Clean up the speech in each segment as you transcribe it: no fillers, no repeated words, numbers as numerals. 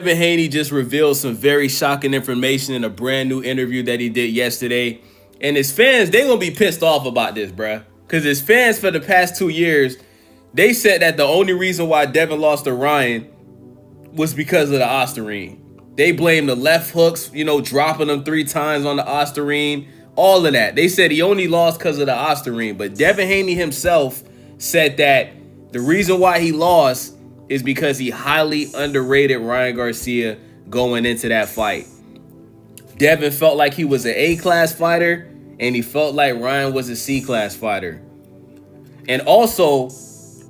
Haney just revealed some very shocking information in a brand new interview that he did yesterday. And his fans, they gonna be pissed off about this, bruh. Because his fans for the past 2 years, they said that the only reason why Devin lost to Ryan was because of the Ostarine. They blamed the left hooks, dropping them 3 times on the Ostarine, all of that. They said he only lost because of the Ostarine. But Devin Haney himself said that the reason why he lost is because he highly underrated Ryan Garcia going into that fight. Devin felt like he was an A-class fighter, and he felt like Ryan was a C-class fighter. And also,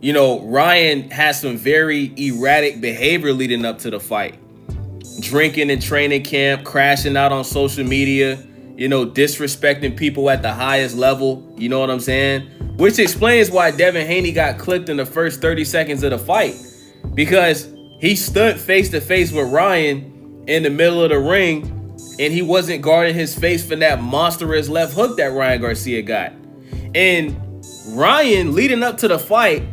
Ryan had some very erratic behavior leading up to the fight. Drinking in training camp, crashing out on social media, disrespecting people at the highest level, you know what I'm saying? Which explains why Devin Haney got clipped in the first 30 seconds of the fight. Because he stood face to face with Ryan in the middle of the ring, and he wasn't guarding his face from that monstrous left hook that Ryan Garcia got. And Ryan, leading up to the fight,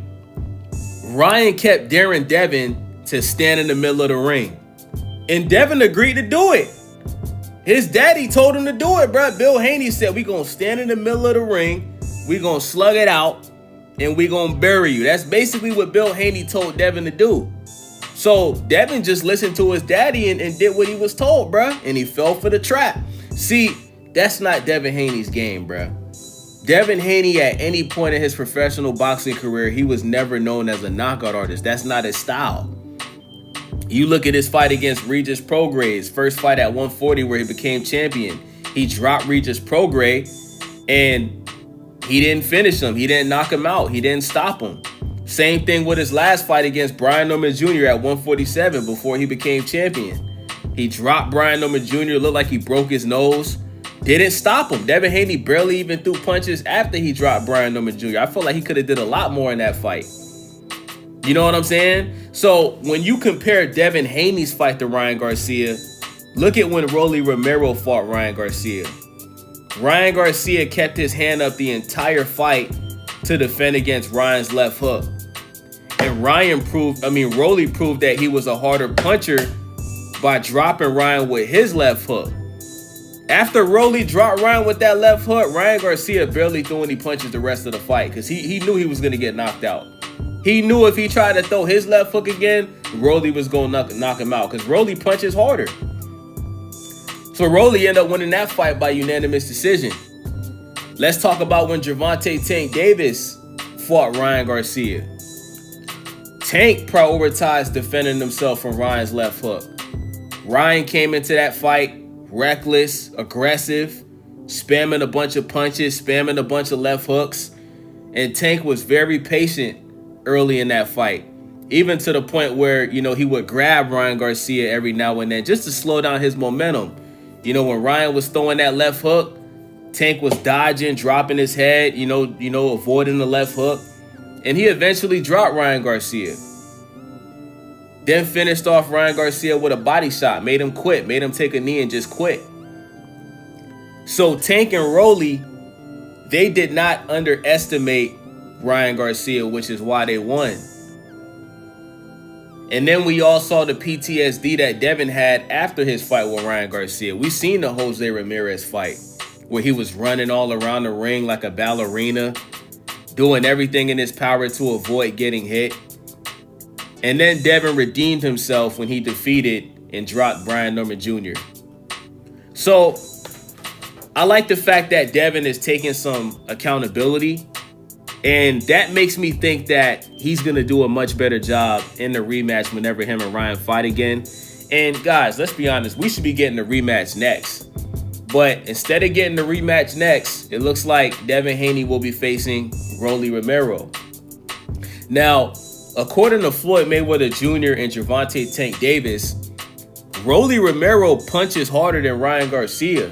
Ryan kept daring Devin to stand in the middle of the ring. And Devin agreed to do it. His daddy told him to do it, bro. Bill Haney said, we going to stand in the middle of the ring, we going to slug it out, and we going to bury you. That's basically what Bill Haney told Devin to do. So Devin just listened to his daddy and did what he was told, bro. And he fell for the trap. See, that's not Devin Haney's game, bro. Devin Haney, at any point in his professional boxing career, he was never known as a knockout artist. That's not his style. You look at his fight against Regis Prograis, first fight at 140 where he became champion. He dropped Regis Prograis and he didn't finish him. He didn't knock him out. He didn't stop him. Same thing with his last fight against Brian Norman Jr. at 147 before he became champion. He dropped Brian Norman Jr., looked like he broke his nose. Didn't stop him. Devin Haney barely even threw punches after he dropped Brian Norman Jr. I feel like he could have did a lot more in that fight. You know what I'm saying? So when you compare Devin Haney's fight to Ryan Garcia, look at when Rolly Romero fought Ryan Garcia. Ryan Garcia kept his hand up the entire fight to defend against Ryan's left hook. And Rolly proved that he was a harder puncher by dropping Ryan with his left hook. After Rolly dropped Ryan with that left hook, Ryan Garcia barely threw any punches the rest of the fight because he knew he was going to get knocked out. He knew if he tried to throw his left hook again, Rolly was going to knock him out because Rolly punches harder. So Rolly ended up winning that fight by unanimous decision. Let's talk about when Gervonta Tank Davis fought Ryan Garcia. Tank prioritized defending himself from Ryan's left hook. Ryan came into that fight reckless, aggressive, spamming a bunch of punches, spamming a bunch of left hooks. And Tank was very patient early in that fight, even to the point where, he would grab Ryan Garcia every now and then just to slow down his momentum. When Ryan was throwing that left hook, Tank was dodging, dropping his head, avoiding the left hook. And he eventually dropped Ryan Garcia. Then finished off Ryan Garcia with a body shot, made him quit, made him take a knee and just quit. So Tank and Rolly, they did not underestimate Ryan Garcia, which is why they won. And then we all saw the PTSD that Devin had after his fight with Ryan Garcia. We seen the Jose Ramirez fight where he was running all around the ring like a ballerina, doing everything in his power to avoid getting hit. And then Devin redeemed himself when he defeated and dropped Brian Norman Jr. So I like the fact that Devin is taking some accountability. And that makes me think that he's going to do a much better job in the rematch whenever him and Ryan fight again. And guys, let's be honest, we should be getting the rematch next. But instead of getting the rematch next, it looks like Devin Haney will be facing Rolly Romero. Now, according to Floyd Mayweather Jr. and Gervonta Tank Davis, Rolly Romero punches harder than Ryan Garcia.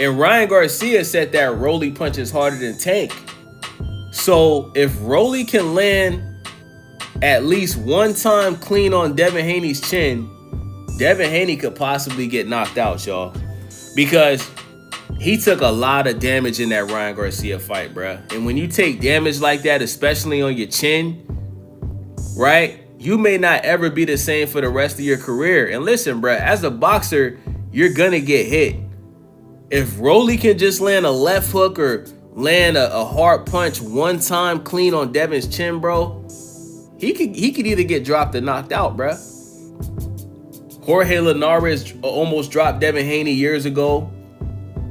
And Ryan Garcia said that Rolly punches harder than Tank. So if Rolly can land at least one time clean on Devin Haney's chin, Devin Haney could possibly get knocked out, y'all. Because he took a lot of damage in that Ryan Garcia fight, bruh. And when you take damage like that, especially on your chin, right? you may not ever be the same for the rest of your career. And listen, bro, as a boxer, you're gonna get hit. If Rolly can just land a left hook or land a hard punch one time clean on Devin's chin, bro, he could either get dropped or knocked out, bro. Jorge Linares almost dropped Devin Haney years ago.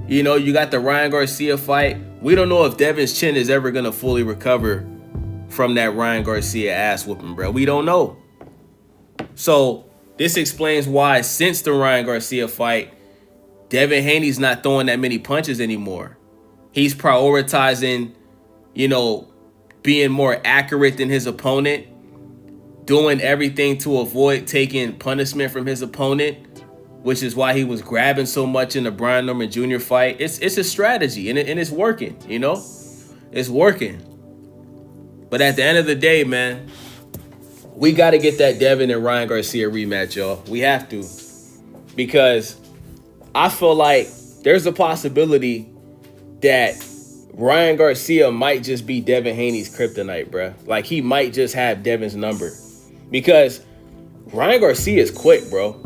You know, you got the Ryan Garcia fight. We don't know if Devin's chin is ever going to fully recover from that Ryan Garcia ass whooping, bro. We don't know. So this explains why since the Ryan Garcia fight, Devin Haney's not throwing that many punches anymore. He's prioritizing, you know, being more accurate than his opponent, doing everything to avoid taking punishment from his opponent, which is why he was grabbing so much in the Brian Norman Jr. fight. It's a strategy, and it's working, you know? It's working. But at the end of the day, man, we got to get that Devin and Ryan Garcia rematch, y'all. We have to. Because I feel like there's a possibility that Ryan Garcia might just be Devin Haney's kryptonite, bruh. Like, he might just have Devin's number. Because Ryan Garcia is quick, bro.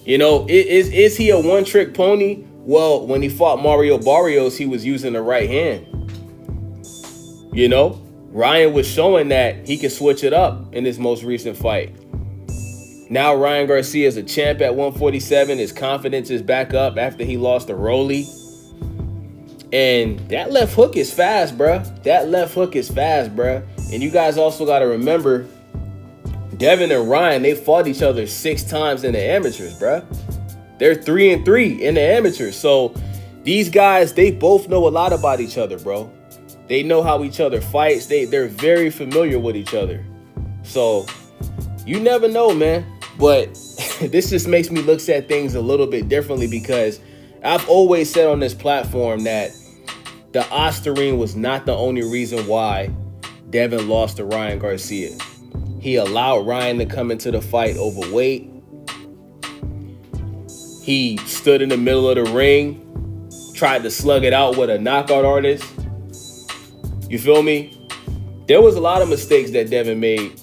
You know, is he a one-trick pony? Well, when he fought Mario Barrios, he was using the right hand. You know, Ryan was showing that he could switch it up in his most recent fight. Now Ryan Garcia is a champ at 147. His confidence is back up after he lost to Rolly. And that left hook is fast, bruh. That left hook is fast, bruh. And you guys also got to remember, Devin and Ryan, they fought each other 6 times in the amateurs, bruh. They're 3-3 in the amateurs. So these guys, they both know a lot about each other, bro. They know how each other fights. They're very familiar with each other. So you never know, man. But this just makes me look at things a little bit differently, because I've always said on this platform that the Ostarine was not the only reason why Devin lost to Ryan Garcia. He allowed Ryan to come into the fight overweight. He stood in the middle of the ring, tried to slug it out with a knockout artist. You feel me? There was a lot of mistakes that Devin made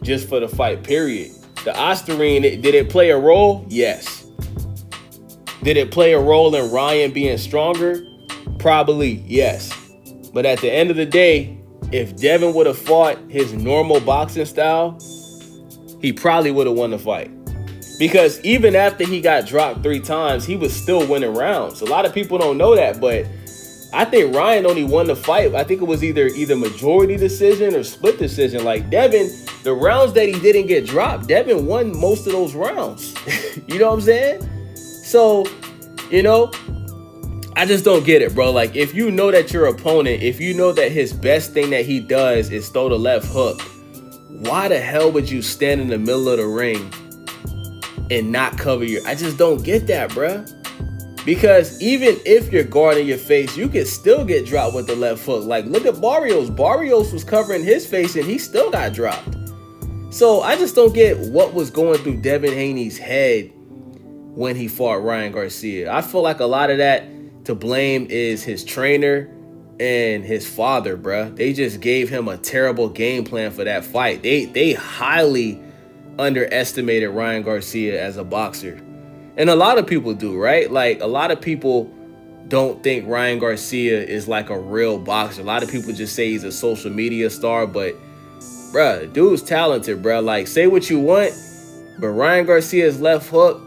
just for the fight, period. The Ostarine, did it play a role? Yes. Did it play a role in Ryan being stronger? Probably, yes. But at the end of the day, if Devin would have fought his normal boxing style, he probably would have won the fight. Because even after he got dropped 3 times, he was still winning rounds. A lot of people don't know that, but I think Ryan only won the fight. I think it was either majority decision or split decision. Like Devin, the rounds that he didn't get dropped, Devin won most of those rounds. You know what I'm saying? So, you know, I just don't get it, bro. Like, if you know that your opponent, if you know that his best thing that he does is throw the left hook, why the hell would you stand in the middle of the ring and not cover your... I just don't get that, bro. Because even if you're guarding your face, you can still get dropped with the left hook. Like, look at Barrios. Barrios was covering his face and he still got dropped. So I just don't get what was going through Devin Haney's head when he fought Ryan Garcia. I feel like a lot of that to blame is his trainer and his father, bruh. They just gave him a terrible game plan for that fight. They highly underestimated Ryan Garcia as a boxer. And a lot of people do, right? Like, a lot of people don't think Ryan Garcia is like a real boxer. A lot of people just say he's a social media star, but bruh, dude's talented, bruh. Like, say what you want, but Ryan Garcia's left hook,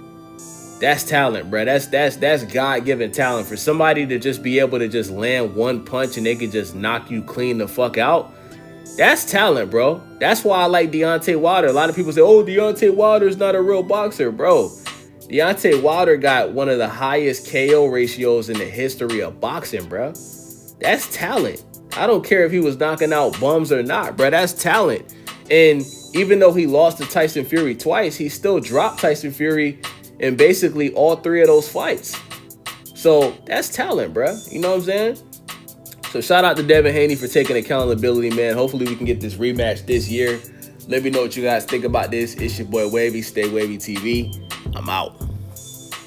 that's talent, bruh. That's God-given talent. For somebody to just be able to just land one punch and they could just knock you clean the fuck out, that's talent, bro. That's why I like Deontay Wilder. A lot of people say, oh, Deontay Wilder's not a real boxer, bro. Deontay Wilder got one of the highest KO ratios in the history of boxing, bro. That's talent. I don't care if he was knocking out bums or not, bro. That's talent. And even though he lost to Tyson Fury twice, he still dropped Tyson Fury in basically all 3 of those fights. So that's talent, bro. You know what I'm saying? So shout out to Devin Haney for taking accountability, man. Hopefully we can get this rematch this year. Let me know what you guys think about this. It's your boy Wavy. Stay Wavy TV. I'm out.